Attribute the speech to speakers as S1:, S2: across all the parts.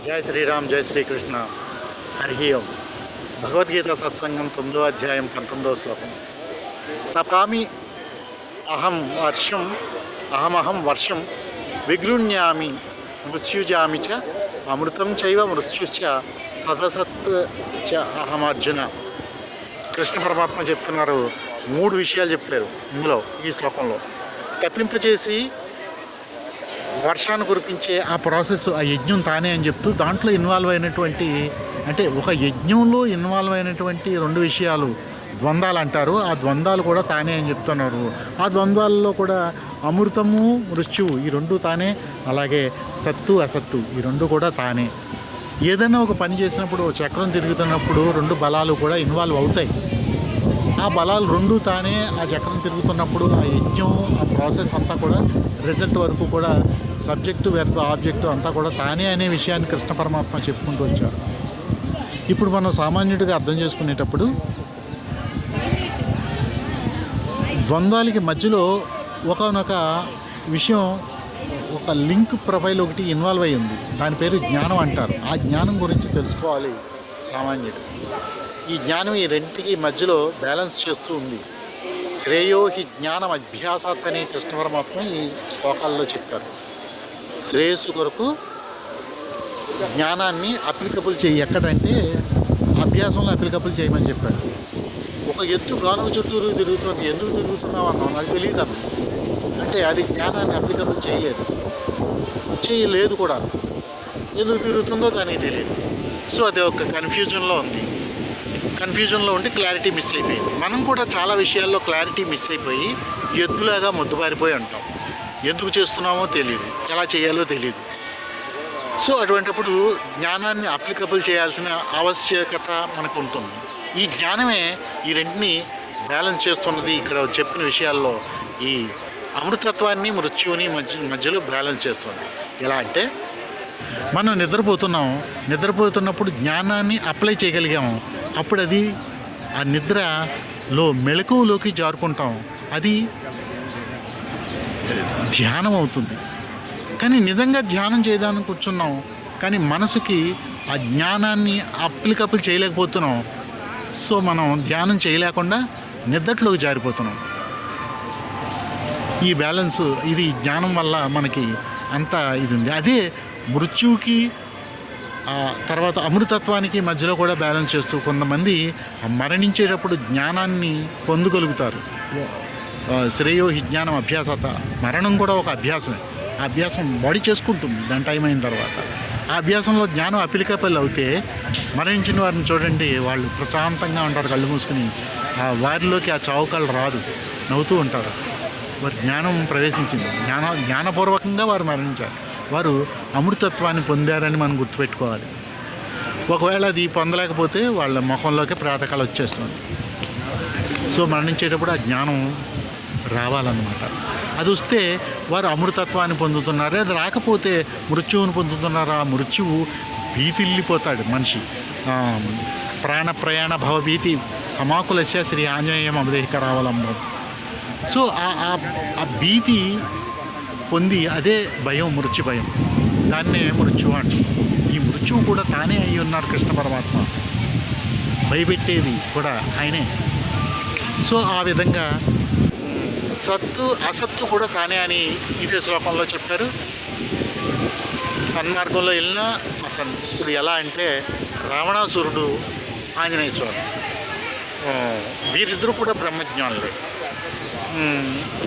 S1: జై శ్రీరామ్, జై శ్రీకృష్ణ. హరి ఓం. భగవద్గీత సత్సంగం 9వ అధ్యాయం 19వ శ్లోకం. తపామి అహమహం వర్షం విగృహ్ణామి మృత్యుజామి చ అమృతం చైవ మృత్యుశ్చ సదసత్ చ అహమర్జున. కృష్ణ పరమాత్మ చెప్తున్నారు, 3 విషయాలు చెప్పారు ఇందులో, ఈ శ్లోకంలో. తప్పింపచేసి వర్షాన్ని కురిపించే ఆ ప్రాసెస్, ఆ యజ్ఞం తానే అని చెప్తూ దాంట్లో ఇన్వాల్వ్ అయినటువంటి, అంటే ఒక యజ్ఞంలో ఇన్వాల్వ్ అయినటువంటి 2 విషయాలు ద్వంద్వాలు అంటారు. ఆ ద్వంద్వాలు కూడా తానే అని చెప్తున్నారు. ఆ ద్వంద్వాలలో కూడా అమృతము మృత్యువు ఈ 2 తానే, అలాగే సత్తు అసత్తు ఈ 2 కూడా తానే. ఏదైనా ఒక పని చేసినప్పుడు, చక్రం తిరుగుతున్నప్పుడు 2 బలాలు కూడా ఇన్వాల్వ్ అవుతాయి. ఆ బలాలు 2 తానే. ఆ చక్రం తిరుగుతున్నప్పుడు ఆ యజ్ఞం, ఆ ప్రాసెస్ అంతా కూడా, రిజల్ట్ వరకు కూడా సబ్జెక్టు వెర్బ్ ఆబ్జెక్టు అంతా కూడా తానే అనే విషయాన్ని కృష్ణ పరమాత్మ చెప్పుకుంటూ వచ్చారు. ఇప్పుడు మనం సామాన్యుడిగా అర్థం చేసుకునేటప్పుడు ద్వంద్వాలకి మధ్యలో ఒకనొక విషయం, ఒక లింక్ ప్రొఫైల్ ఒకటి ఇన్వాల్వ్ అయ్యి ఉంది. దాని పేరు జ్ఞానం అంటారు. ఆ జ్ఞానం గురించి తెలుసుకోవాలి సామాన్యుడు. ఈ జ్ఞానం ఈ రెంటికి మధ్యలో బ్యాలెన్స్ చేస్తూ ఉంది. శ్రేయో హి జ్ఞానం అభ్యాసాత్ అని కృష్ణ పరమాత్మ ఈ శ్లోకాల్లో చెప్పారు. శ్రేయస్సు కొరకు జ్ఞానాన్ని అప్లికబుల్ చేయి. ఎక్కడంటే అభ్యాసంలో అప్లికబుల్ చేయమని చెప్పాడు. ఒక ఎత్తు గానుగ చుట్టూరు తిరుగుతుంది, ఎందుకు తిరుగుతున్నావు అన్నావు, నాకు తెలియదు అన్న. అంటే అది జ్ఞానాన్ని అప్లికబుల్ చేయలేదు కూడా. ఎందుకు తిరుగుతుందో దానికి తెలియదు. సో అది ఒక కన్ఫ్యూజన్లో ఉంది. కన్ఫ్యూజన్లో ఉండి క్లారిటీ మిస్ అయిపోయింది. మనం కూడా చాలా విషయాల్లో క్లారిటీ మిస్ అయిపోయి ఎద్దులాగా మొద్దుబారిపోయి ఉంటాం. ఎందుకు చేస్తున్నామో తెలియదు, ఎలా చేయాలో తెలియదు. సో అటువంటిప్పుడు జ్ఞానాన్ని అప్లికబుల్ చేయాల్సిన ఆవశ్యకత మనకు ఉంటుంది. ఈ జ్ఞానమే ఈ రెంటిని బ్యాలెన్స్ చేస్తున్నది. ఇక్కడ చెప్పిన విషయాల్లో ఈ అమృతత్వాన్ని మృత్యువుని మధ్యలో బ్యాలెన్స్ చేస్తుంది. ఎలా అంటే, మనం నిద్రపోతున్నప్పుడు జ్ఞానాన్ని అప్లై చేయగలిగాము. అప్పుడు అది ఆ నిద్రలో మెళకువలోకి జారుకుంటాం. అది ధ్యానం అవుతుంది. కానీ నిజంగా ధ్యానం చేయడానికి కూర్చున్నాం, కానీ మనసుకి ఆ జ్ఞానాన్ని అప్లికబుల్ చేయలేకపోతున్నాం. సో మనం ధ్యానం చేయలేకుండా నిద్రలోకి జారిపోతున్నాం. ఈ బ్యాలెన్స్, ఇది జ్ఞానం వల్ల మనకి అంత ఇది ఉంది. అదే మృత్యువుకి తర్వాత అమృతత్వానికి మధ్యలో కూడా బ్యాలెన్స్ చేస్తూ కొంతమంది మరణించేటప్పుడు జ్ఞానాన్ని పొందగలుగుతారు. శ్రేయో హి జ్ఞానం అభ్యాసత. మరణం కూడా ఒక అభ్యాసమే. ఆ అభ్యాసం బాడీ చేసుకుంటుంది దాని టైం అయిన తర్వాత. ఆ అభ్యాసంలో జ్ఞానం అప్లికబుల్ అవుతే మరణించిన వారిని చూడండి, వాళ్ళు ప్రశాంతంగా ఉంటారు కళ్ళు మూసుకుని. వారిలోకి ఆ చావుకాళ్ళు రాదు, నవ్వుతూ ఉంటారు. వారి జ్ఞానం ప్రవేశించింది. జ్ఞానపూర్వకంగా వారు మరణించారు. వారు అమృతత్వాన్ని పొందారని మనం గుర్తుపెట్టుకోవాలి. ఒకవేళ అది పొందలేకపోతే వాళ్ళ ముఖంలోకి ప్రాతకాలు వచ్చేస్తుంది. సో మరణించేటప్పుడు ఆ జ్ఞానం రావాలన్నమాట. అది వస్తే వారు అమృతత్వాన్ని పొందుతున్నారు. అది రాకపోతే మృత్యువుని పొందుతున్నారు. ఆ మృత్యువు భీతిల్లిపోతాడు మనిషి. ప్రాణ భవభీతి సమాకులస్య శ్రీ ఆంజనేయం అమదేహికరావలంబం. సో ఆ భీతి పొంది, అదే భయం, మృత్యు భయం. దాన్నే మృత్యువు అంట. ఈ మృత్యువు కూడా తానే అయి ఉన్నారు కృష్ణ పరమాత్మ. భయపెట్టేది కూడా ఆయనే. సో ఆ విధంగా సత్తు అసత్తు కూడా తానే అని ఇదే శ్లోకంలో చెప్పారు. సన్మార్గంలో వెళ్ళినా ఇప్పుడు ఎలా అంటే, రావణాసురుడు, ఆంజనేయ స్వామి, వీరిద్దరూ కూడా బ్రహ్మజ్ఞానులే.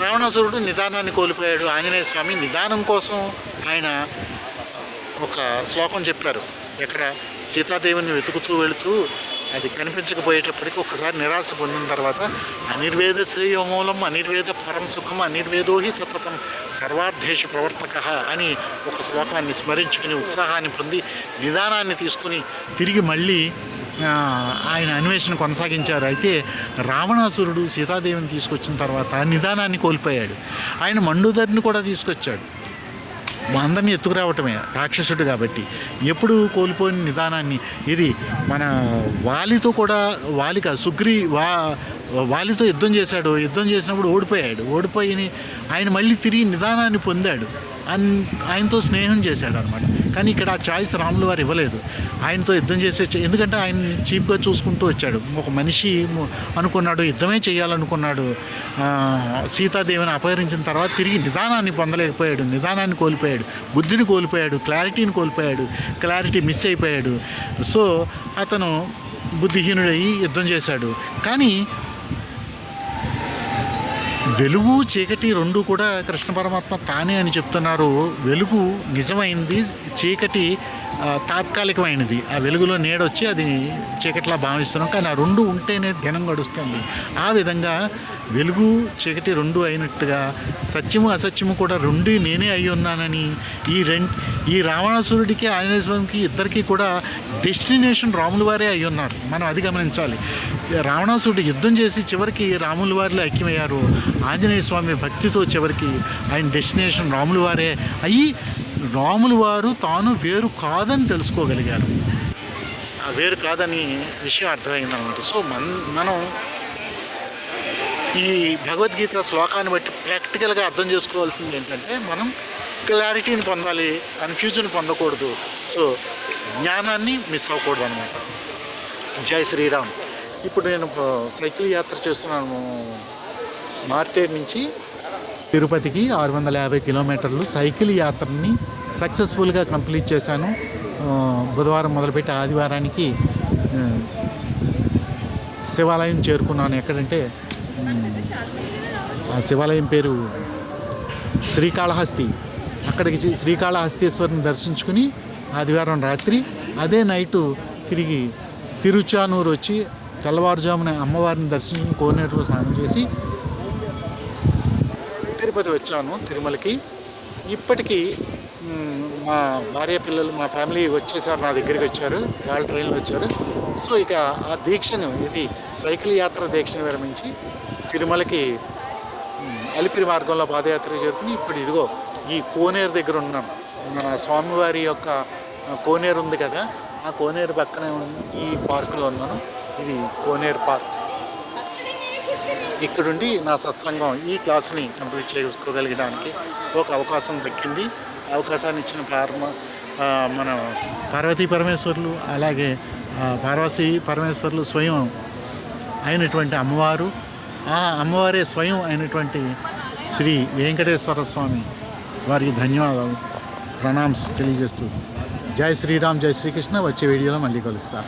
S1: రావణాసురుడు నిదానాన్ని కోల్పోయాడు. ఆంజనేయ స్వామి నిదానం కోసం ఆయన ఒక శ్లోకం చెప్పారు. ఎక్కడ సీతాదేవిని వెతుకుతూ వెళుతూ అది కనిపించకపోయేటప్పటికి ఒకసారి నిరాశ పొందిన తర్వాత, అనిర్వేద శ్రేయోమూలం అనిర్వేద పరం సుఖం అనిర్వేదోహి సతతం సర్వార్థేషు ప్రవర్తక అని ఒక శ్లోకాన్ని స్మరించుకుని ఉత్సాహాన్ని పొంది నిదానాన్ని తీసుకుని తిరిగి మళ్ళీ ఆయన అన్వేషణ కొనసాగించారు. అయితే రావణాసురుడు సీతాదేవిని తీసుకొచ్చిన తర్వాత నిదానాన్ని కోల్పోయాడు. ఆయన మండోదరిని కూడా తీసుకొచ్చాడు. అందరినీ ఎత్తుకురావటమే, రాక్షసుడు కాబట్టి. ఎప్పుడు కోల్పోయిన నిదానాన్ని, ఇది మన వాలితో కూడా, వాలితో యుద్ధం చేశాడు. యుద్ధం చేసినప్పుడు ఓడిపోయి ఆయన మళ్ళీ తిరిగి నిదానాన్ని పొందాడు. ఆయనతో స్నేహం చేశాడు అనమాట. కానీ ఇక్కడ ఆ చాయిస్ రాములు వారు ఇవ్వలేదు. ఆయనతో యుద్ధం చేసే ఎందుకంటే ఆయన్ని చీప్గా చూసుకుంటూ వచ్చాడు. ఒక మనిషి అనుకున్నాడు, యుద్ధమే చేయాలనుకున్నాడు. సీతాదేవిని అపహరించిన తర్వాత తిరిగి నిదానాన్ని పొందలేకపోయాడు, నిదానాన్ని కోల్పోయాడు, బుద్ధిని కోల్పోయాడు, క్లారిటీని కోల్పోయాడు, క్లారిటీ మిస్ అయిపోయాడు. సో అతను బుద్ధిహీనుడయి యుద్ధం చేశాడు. కానీ వెలుగు చీకటి రెండు కూడా కృష్ణ పరమాత్మ తానే అని చెప్తున్నారు. వెలుగు నిజమైంది, చీకటి తాత్కాలికమైనది. ఆ వెలుగులో నీడొచ్చి అది చీకటిలా భావిస్తున్నాం, కానీ ఆ రెండు ఉంటేనే దినం గడుస్తుంది. ఆ విధంగా వెలుగు చీకటి రెండు అయినట్టుగా సత్యము అసత్యము కూడా రెండు నేనే అయి ఉన్నానని ఈ రావణాసురుడికి ఆంజనేయ స్వామికి ఇద్దరికి కూడా డెస్టినేషన్ రాముల వారే అయి ఉన్నారు. మనం అది గమనించాలి. రావణాసురుడు యుద్ధం చేసి చివరికి రాముల వారిలో ఐక్యమయ్యారు. ఆంజనేయ స్వామి భక్తితో చివరికి ఆయన డెస్టినేషన్ రాముల వారే అయ్యి రాముల వారు తాను వేరు కాదని తెలుసుకోగలిగారు. ఆ వేరు కాదని విషయం అర్థమైందనమాట. సో మనం ఈ భగవద్గీత శ్లోకాన్ని బట్టి ప్రాక్టికల్గా అర్థం చేసుకోవాల్సింది ఏంటంటే, మనం క్లారిటీని పొందాలి, కన్ఫ్యూజన్ పొందకూడదు. సో జ్ఞానాన్ని మిస్ అవ్వకూడదు అనమాట. జై శ్రీరామ్. ఇప్పుడు నేను సైకిల్ యాత్ర చేస్తున్నాను. మార్టేర్ నుంచి తిరుపతికి 650 కిలోమీటర్లు సైకిల్ యాత్రని సక్సెస్ఫుల్గా కంప్లీట్ చేశాను. బుధవారం మొదలుపెట్టి ఆదివారానికి శివాలయం చేరుకున్నాను. ఎక్కడంటే ఆ శివాలయం పేరు శ్రీకాళహస్తి. అక్కడికి శ్రీకాళహస్తీశ్వరిని దర్శించుకుని ఆదివారం రాత్రి అదే నైటు తిరిగి తిరుచానూరు వచ్చి తెల్లవారుజామున అమ్మవారిని దర్శించుకుని కోనేరులో స్నానం చేసి తిరుపతి వచ్చాను, తిరుమలకి. ఇప్పటికీ మా భార్య పిల్లలు మా ఫ్యామిలీ వచ్చేసారు, నా దగ్గరికి వచ్చారు, వాళ్ళ ట్రైన్లో వచ్చారు. సో ఇక ఆ దీక్షను, ఇది సైకిల్ యాత్ర దీక్షను విరమించి తిరుమలకి అలిపిరి మార్గంలో పాదయాత్ర చేరుకుని ఇప్పుడు ఇదిగో ఈ కోనేరు దగ్గర ఉన్నాం. మన స్వామివారి యొక్క కోనేరు ఉంది కదా, ఆ కోనేరు పక్కనే ఈ పార్కులో ఉన్నాను. ఇది కోనేరు పార్క్. ఇక్కడుండి నా సత్సంగం ఈ క్లాస్ని కంప్లీట్ చేసుకోగలిగడానికి ఒక అవకాశం దక్కింది. అవకాశాన్ని ఇచ్చిన మన పార్వతీ పరమేశ్వర్లు, అలాగే పార్వతీ పరమేశ్వర్లు స్వయం అయినటువంటి అమ్మవారు, ఆ అమ్మవారే స్వయం అయినటువంటి శ్రీ వెంకటేశ్వర స్వామి వారికి ధన్యవాదాలు, ప్రణామ్స్ తెలియజేస్తూ జై శ్రీరామ్, జై శ్రీకృష్ణ. వచ్చే వీడియోలో మళ్ళీ కలుస్తా.